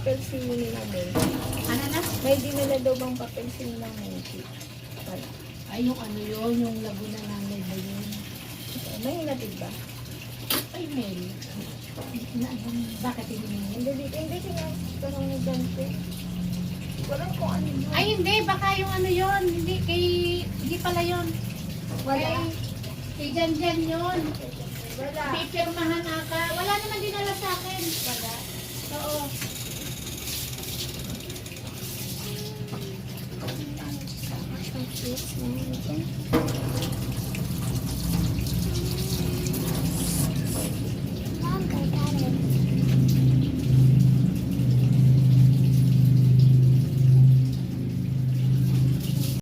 papel si Ninang Menchi. Ano na? May dinala daw bang papel si Ninang Menchi? Wala. Ay, yung ano yun, yung Laguna nanay ba yun? May hinatid ba? Ay, mail. Bakit hindi mail? Hindi tanong ni Dante. Wala kung ano yun. Ay, hindi. Baka yung ano yun. Hindi pala yun. Wala. Kay Jan yun. Wala. Pipirmahan ata. Wala naman dinala sa akin. Wala. Oo. Ang cute naman dyan.